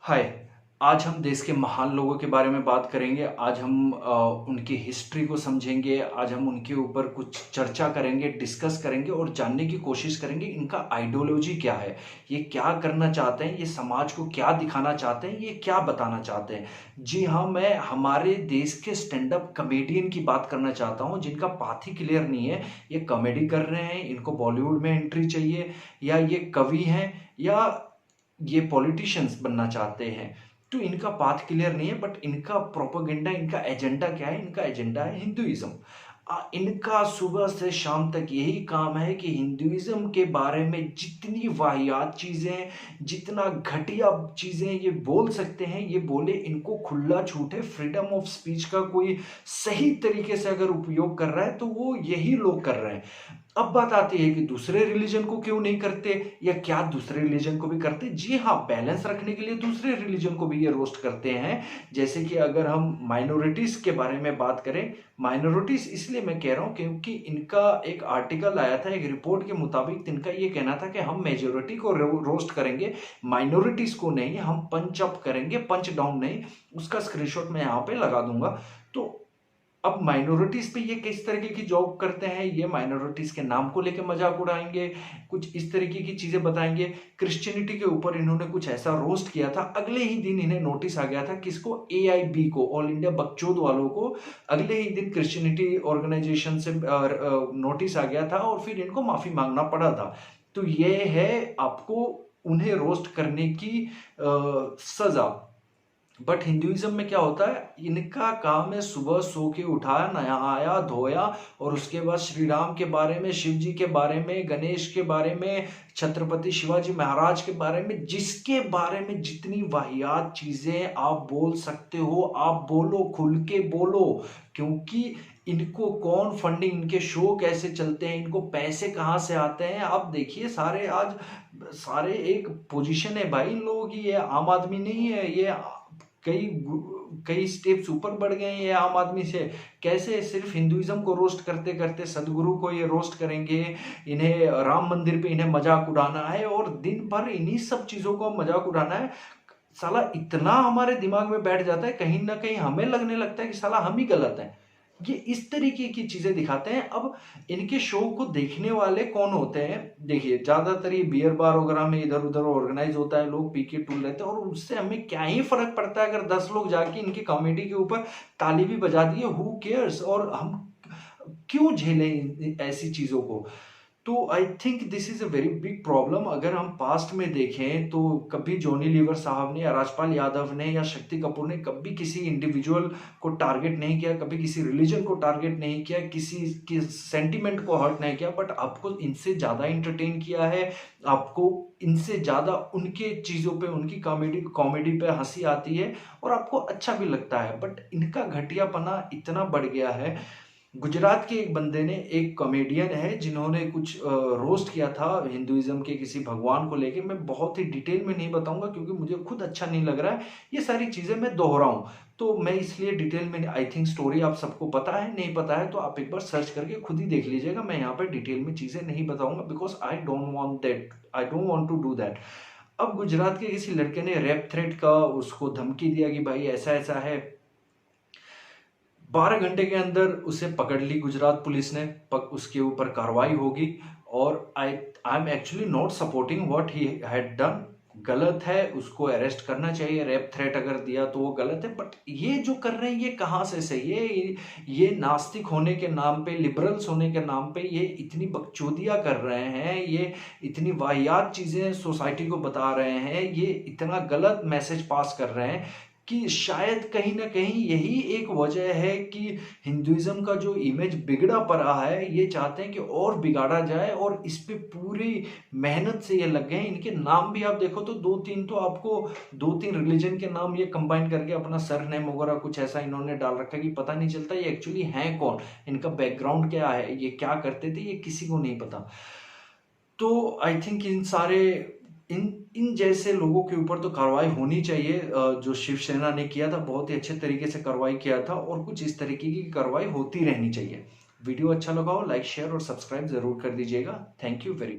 हाय। आज हम देश के महान लोगों के बारे में बात करेंगे। आज हम उनकी हिस्ट्री को समझेंगे। आज हम उनके ऊपर कुछ चर्चा करेंगे, डिस्कस करेंगे और जानने की कोशिश करेंगे इनका आइडियोलॉजी क्या है, ये क्या करना चाहते हैं, ये समाज को क्या दिखाना चाहते हैं, ये क्या बताना चाहते हैं। जी हाँ, मैं हमारे देश के स्टैंड अप कॉमेडियन की बात करना चाहता हूँ जिनका पाथ ही क्लियर नहीं है। ये कॉमेडी कर रहे हैं, इनको बॉलीवुड में एंट्री चाहिए, या ये कवि हैं, या ये पॉलिटिशियंस बनना चाहते हैं। तो इनका पाथ क्लियर नहीं है, बट इनका प्रोपेगेंडा, इनका एजेंडा क्या है? इनका एजेंडा है हिंदुइज्म। इनका सुबह से शाम तक यही काम है कि हिंदुइज्म के बारे में जितनी वाहियात चीजें, जितना घटिया चीजें ये बोल सकते हैं ये बोले। इनको खुला छूट है। फ्रीडम ऑफ स्पीच का कोई सही तरीके से अगर उपयोग कर रहा है तो वो यही लोग कर रहे हैं। अब बात आती है कि दूसरे रिलीजन को क्यों नहीं करते, या क्या दूसरे रिलीजन को भी करते? जी हाँ, बैलेंस रखने के लिए दूसरे रिलीजन को भी ये रोस्ट करते हैं। जैसे कि अगर हम माइनॉरिटीज के बारे में बात करें, माइनॉरिटीज इसलिए मैं कह रहा हूं क्योंकि इनका एक आर्टिकल आया था, एक रिपोर्ट के मुताबिक इनका ये कहना था कि हम मेजोरिटी को रोस्ट करेंगे, माइनॉरिटीज को नहीं। हम पंच अप करेंगे, पंच डाउन नहीं। उसका स्क्रीनशॉट मैं यहाँ पे लगा दूंगा। तो अब माइनॉरिटीज पे ये किस तरीके की जॉब करते हैं, ये माइनॉरिटीज के नाम को लेकर मजाक उड़ाएंगे, कुछ इस तरीके की चीजें बताएंगे। क्रिश्चियनिटी के ऊपर इन्होंने कुछ ऐसा रोस्ट किया था, अगले ही दिन इन्हें नोटिस आ गया था, किसको? AIB को, ऑल इंडिया बकचोद वालों को। अगले ही दिन क्रिश्चियनिटी ऑर्गेनाइजेशन से नोटिस आ गया था और फिर इनको माफी मांगना पड़ा था। तो ये है आपको उन्हें रोस्ट करने की सजा। बट हिंदुइज्म में क्या होता है? इनका काम है सुबह सो के उठा, नहाया धोया और उसके बाद श्री राम के बारे में, शिव जी के बारे में, गणेश के बारे में, छत्रपति शिवाजी महाराज के बारे में, जिसके बारे में जितनी वाहियात चीजें आप बोल सकते हो आप बोलो, खुल के बोलो। क्योंकि इनको कौन फंडिंग, इनके शो कैसे चलते हैं, इनको पैसे कहाँ से आते हैं, आप देखिए। सारे आज सारे एक पोजीशन है भाई इन लोगों की। ये आम आदमी नहीं है, ये कई कई स्टेप्स ऊपर बढ़ गए हैं ये आम आदमी से। कैसे? सिर्फ हिंदुइज्म को रोस्ट करते करते सदगुरु को ये रोस्ट करेंगे, इन्हें राम मंदिर पे इन्हें मजाक उड़ाना है और दिन भर इन्हीं सब चीजों को मजाक उड़ाना है। साला इतना हमारे दिमाग में बैठ जाता है, कहीं ना कहीं हमें लगने लगता है कि साला हम ही गलत हैं। ये इस तरीके की चीजें दिखाते हैं। अब इनके शो को देखने वाले कौन होते हैं? देखिए, ज्यादातर ये बियर बार वगैरह में इधर उधर ऑर्गेनाइज होता है, लोग पी के टूल रहते हैं और उससे हमें क्या ही फर्क पड़ता है अगर 10 लोग जाके इनकी कॉमेडी के ऊपर ताली भी बजा दिए। Who cares? और हम क्यों झेलें ऐसी चीजों को? तो I think this is a very big problem. अगर हम पास्ट में देखें तो कभी जॉनी लीवर साहब ने या राजपाल यादव ने या शक्ति कपूर ने कभी किसी इंडिविजुअल को टारगेट नहीं किया, कभी किसी रिलीजन को टारगेट नहीं किया, किसी के सेंटिमेंट को हर्ट नहीं किया। बट आपको इनसे ज्यादा इंटरटेन किया है, आपको इनसे ज्यादा उनके चीजों पे, उनकी कॉमेडी कॉमेडी पे हंसी आती है और आपको अच्छा भी लगता है। बट इनका घटियापना इतना बढ़ गया है। गुजरात के एक बंदे ने, एक कॉमेडियन है जिन्होंने कुछ रोस्ट किया था हिंदुइज्म के किसी भगवान को लेके। मैं बहुत ही डिटेल में नहीं बताऊंगा क्योंकि मुझे खुद अच्छा नहीं लग रहा है ये सारी चीजें मैं दोहराऊं। तो मैं इसलिए डिटेल में, आई थिंक स्टोरी आप सबको पता है, नहीं पता है तो आप एक बार सर्च करके खुद ही देख लीजिएगा। मैं यहाँ पे डिटेल में चीजें नहीं बताऊंगा because I don't want that, I don't want to do that. अब गुजरात के किसी लड़के ने रेप थ्रेट का उसको धमकी दिया कि भाई ऐसा ऐसा है। 12 घंटे के अंदर उसे पकड़ ली गुजरात पुलिस ने, उसके ऊपर कार्रवाई होगी। और I am actually not supporting what he had done. गलत है, उसको अरेस्ट करना चाहिए। रेप थ्रेट अगर दिया तो वो गलत है। बट ये जो कर रहे हैं ये कहाँ से सही है? ये नास्तिक होने के नाम पे, लिबरल्स होने के नाम पे ये इतनी बकचोदियां कर रहे हैं, ये इतनी वाहियात चीजें सोसाइटी को बता रहे हैं, ये इतना गलत मैसेज पास कर रहे हैं कि शायद कहीं ना कहीं यही एक वजह है कि हिंदुइज्म का जो इमेज बिगड़ा पड़ा है, ये चाहते हैं कि और बिगाड़ा जाए और इस पे पूरी मेहनत से ये लग गए हैं। इनके नाम भी आप देखो तो दो तीन, तो आपको 2-3 रिलीजन के नाम ये कंबाइन करके अपना सरनेम वगैरह कुछ ऐसा इन्होंने डाल रखा है कि पता नहीं चलता ये एक्चुअली है कौन, इनका बैकग्राउंड क्या है, ये क्या करते थे, ये किसी को नहीं पता। तो आई थिंक इन सारे इन इन जैसे लोगों के ऊपर तो कार्रवाई होनी चाहिए। जो शिवसेना ने किया था बहुत ही अच्छे तरीके से कार्रवाई किया था और कुछ इस तरीके की कार्रवाई होती रहनी चाहिए। वीडियो अच्छा लगा हो लाइक शेयर और सब्सक्राइब जरूर कर दीजिएगा। Thank you very